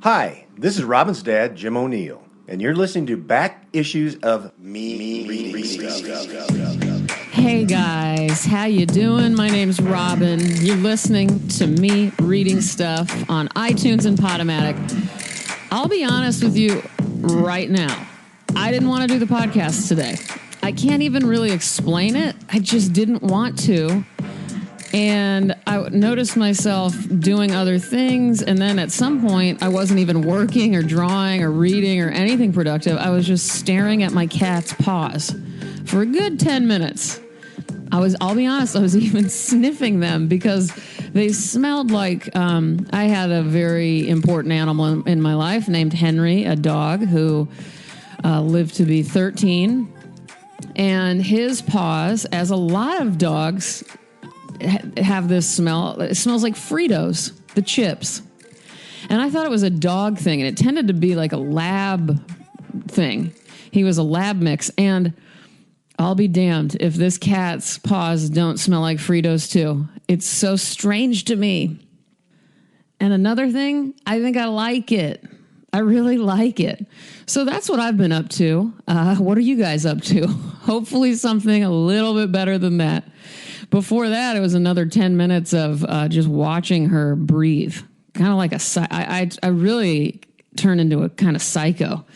Hi, this is Robin's dad, Jim O'Neill, and you're listening to back issues of Me Reading Stuff. Hey guys, how you doing? My name's Robin. You're listening to Me Reading Stuff on iTunes and Podomatic. I'll be honest with you right now. I didn't want to do the podcast today. I can't even really explain it. I just didn't want to. And I noticed myself doing other things. And then at some point, I wasn't even working or drawing or reading or anything productive. I was just staring at my cat's paws for a good 10 minutes. I'll be honest, I was even sniffing them because they smelled like I had a very important animal in my life named Henry, a dog who lived to be 13. And his paws, as a lot of dogs have this smell. It smells like Fritos, the chips. And I thought it was a dog thing, and it tended to be like a lab thing. He was a lab mix, and I'll be damned if this cat's paws don't smell like Fritos too. It's so strange to me. And another thing, I think I like it. I really like it. So that's what I've been up to. What are you guys up to? Hopefully something a little bit better than that. Before that, it was another 10 minutes of just watching her breathe. Kind of like I really turn into a kind of psycho.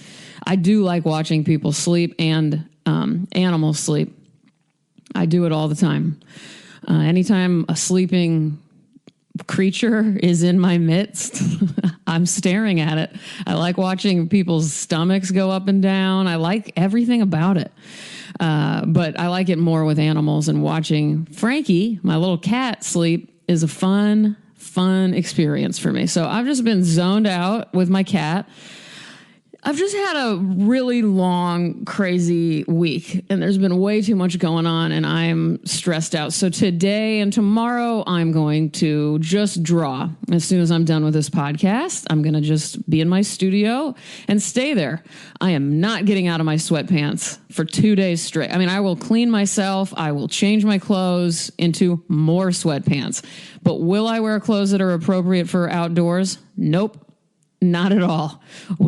I do like watching people sleep and animals sleep. I do it all the time. Anytime a sleeping creature is in my midst, I'm staring at it. I like watching people's stomachs go up and down. I like everything about it. But I like it more with animals, and watching Frankie, my little cat, sleep is a fun experience for me. So I've just been zoned out with my cat. I've just had a really long, crazy week, and there's been way too much going on, and I'm stressed out. So today and tomorrow, I'm going to just draw. As soon as I'm done with this podcast, I'm going to just be in my studio and stay there. I am not getting out of my sweatpants for 2 days straight. I mean, I will clean myself. I will change my clothes into more sweatpants. But will I wear clothes that are appropriate for outdoors? Nope. Not at all.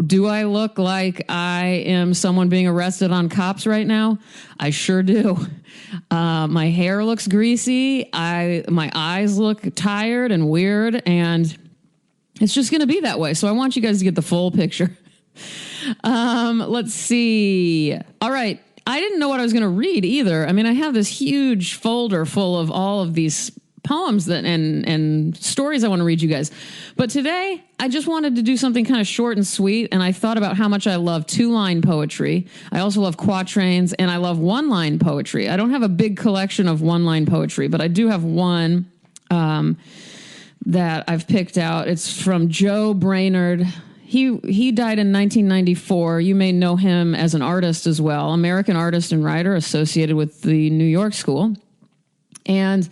Do I look like I am someone being arrested on cops right now? I sure do. My hair looks greasy. My eyes look tired and weird, and it's just going to be that way. So I want you guys to get the full picture. Let's see. All right. I didn't know what I was going to read either. I mean, I have this huge folder full of all of these poems and stories I want to read you guys. But today, I just wanted to do something kind of short and sweet, and I thought about how much I love two-line poetry. I also love quatrains, and I love one-line poetry. I don't have a big collection of one-line poetry, but I do have one that I've picked out. It's from Joe Brainard. He died in 1994. You may know him as an artist as well, American artist and writer associated with the New York School. And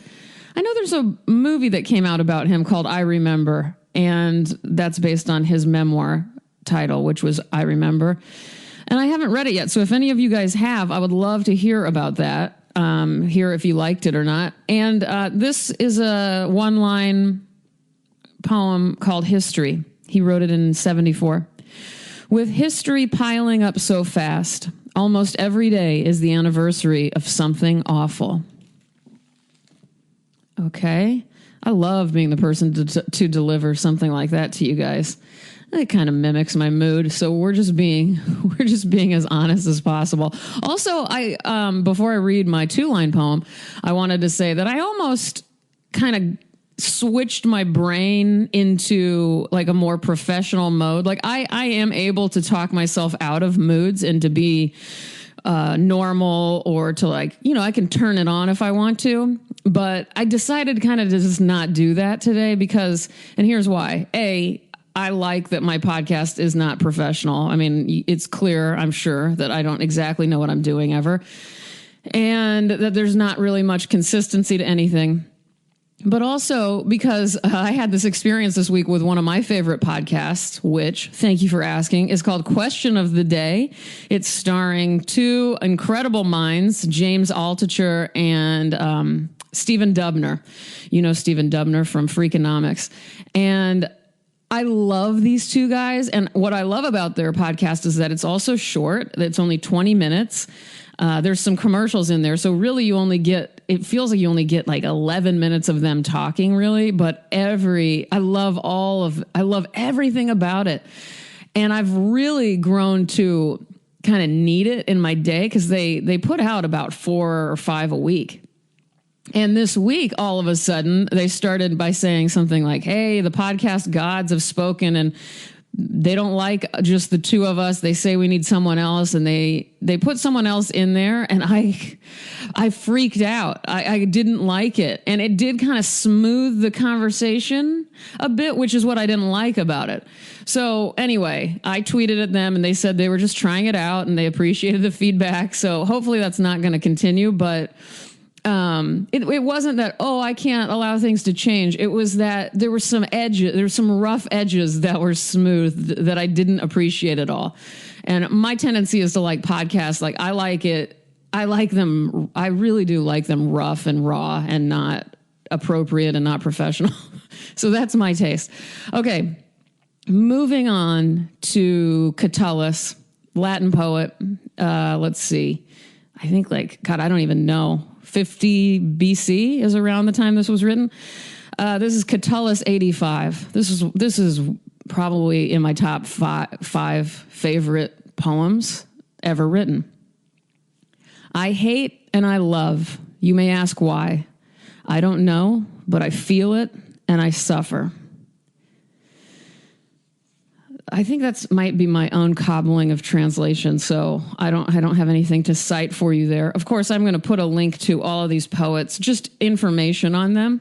I know there's a movie that came out about him called I Remember, and that's based on his memoir title, which was I Remember. And I haven't read it yet, so if any of you guys have, I would love to hear about that, hear if you liked it or not. And this is a one-line poem called History. He wrote it in 1974. With history piling up so fast, almost every day is the anniversary of something awful. Okay. I love being the person to deliver something like that to you guys. It kind of mimics my mood. So we're just being as honest as possible. Also, before I read my two-line poem, I wanted to say that I almost kind of switched my brain into like a more professional mode. Like I am able to talk myself out of moods and to be normal, or to I can turn it on if I want to. But I decided kind of to just not do that today because, and here's why. A, I like that my podcast is not professional. I mean, it's clear, I'm sure, that I don't exactly know what I'm doing ever. And that there's not really much consistency to anything. But also because I had this experience this week with one of my favorite podcasts, which, thank you for asking, is called Question of the Day. It's starring two incredible minds, James Altucher and Stephen Dubner. You know Stephen Dubner from Freakonomics. And I love these two guys. And what I love about their podcast is that it's also short. It's only 20 minutes. There's some commercials in there. So really it feels like you only get like 11 minutes of them talking really, but I love everything about it. And I've really grown to kind of need it in my day because they put out about 4 or 5 a week. And this week, all of a sudden, they started by saying something like, hey, the podcast gods have spoken and they don't like just the two of us. They say we need someone else. And they put someone else in there. And I freaked out. I didn't like it. And it did kind of smooth the conversation a bit, which is what I didn't like about it. So anyway, I tweeted at them and they said they were just trying it out and they appreciated the feedback. So hopefully that's not going to continue. But it wasn't that, I can't allow things to change. It was that there were some rough edges that were smooth that I didn't appreciate at all. And my tendency is to like podcasts. Like I like it. I like them. I really do like them rough and raw and not appropriate and not professional. So that's my taste. Okay. Moving on to Catullus, Latin poet. Let's see. I think I don't even know. 50 BC is around the time this was written. This is Catullus 85. This is probably in my top five favorite poems ever written. I hate and I love. You may ask why. I don't know, but I feel it and I suffer. I think that's might be my own cobbling of translation, so I don't have anything to cite for you there. Of course, I'm going to put a link to all of these poets, just information on them.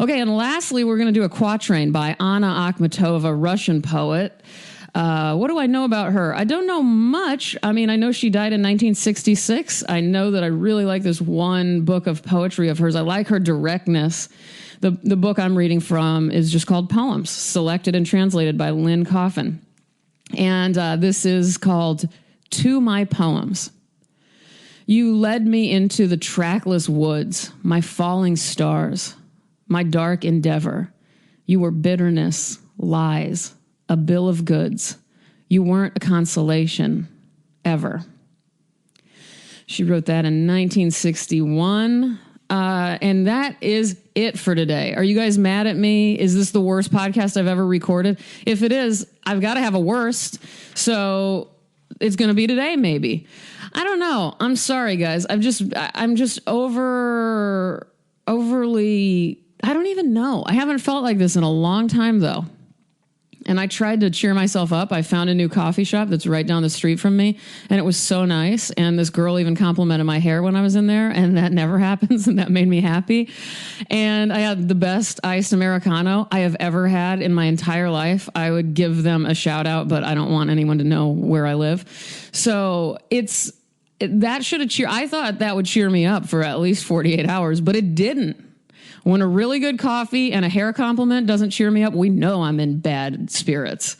Okay, and lastly, we're going to do a quatrain by Anna Akhmatova, Russian poet. What do I know about her? I don't know much. I mean, I know she died in 1966. I know that I really like this one book of poetry of hers. I like her directness. The book I'm reading from is just called Poems, selected and translated by Lynn Coffin. And this is called To My Poems. You led me into the trackless woods, my falling stars, my dark endeavor. You were bitterness, lies, a bill of goods. You weren't a consolation, ever. She wrote that in 1961. And that is it for today. Are you guys mad at me? Is this the worst podcast I've ever recorded? If it is, I've got to have a worst. So it's going to be today, maybe. I don't know. I'm sorry, guys. I'm just overly, I don't even know. I haven't felt like this in a long time, though. And I tried to cheer myself up. I found a new coffee shop that's right down the street from me, and it was so nice. And this girl even complimented my hair when I was in there, and that never happens, and that made me happy. And I had the best iced Americano I have ever had in my entire life. I would give them a shout out, but I don't want anyone to know where I live. So that should have cheered. I thought that would cheer me up for at least 48 hours, but it didn't. When a really good coffee and a hair compliment doesn't cheer me up, we know I'm in bad spirits.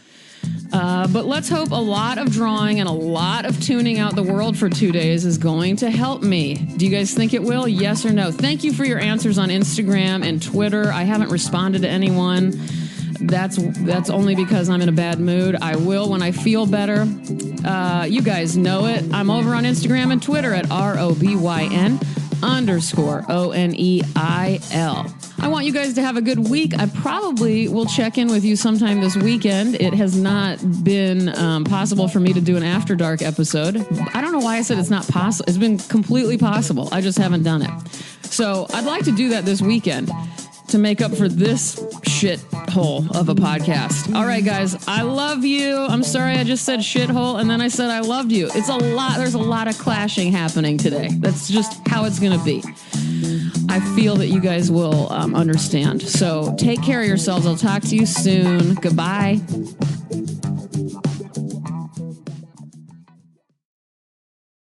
But let's hope a lot of drawing and a lot of tuning out the world for 2 days is going to help me. Do you guys think it will? Yes or no? Thank you for your answers on Instagram and Twitter. I haven't responded to anyone. That's only because I'm in a bad mood. I will when I feel better. You guys know it. I'm over on Instagram and Twitter at ROBYN_ONEIL. I want you guys to have a good week. I probably will check in with you sometime this weekend. It has not been possible for me to do an After Dark episode. I don't know why I said it's not possible. It's been completely possible. I just haven't done it. So I'd like to do that this weekend to make up for this shithole of a podcast. All right, guys, I love you. I'm sorry I just said shithole and then I said I loved you. It's a lot. There's a lot of clashing happening today. That's just how it's going to be. I feel that you guys will understand. So take care of yourselves. I'll talk to you soon. Goodbye.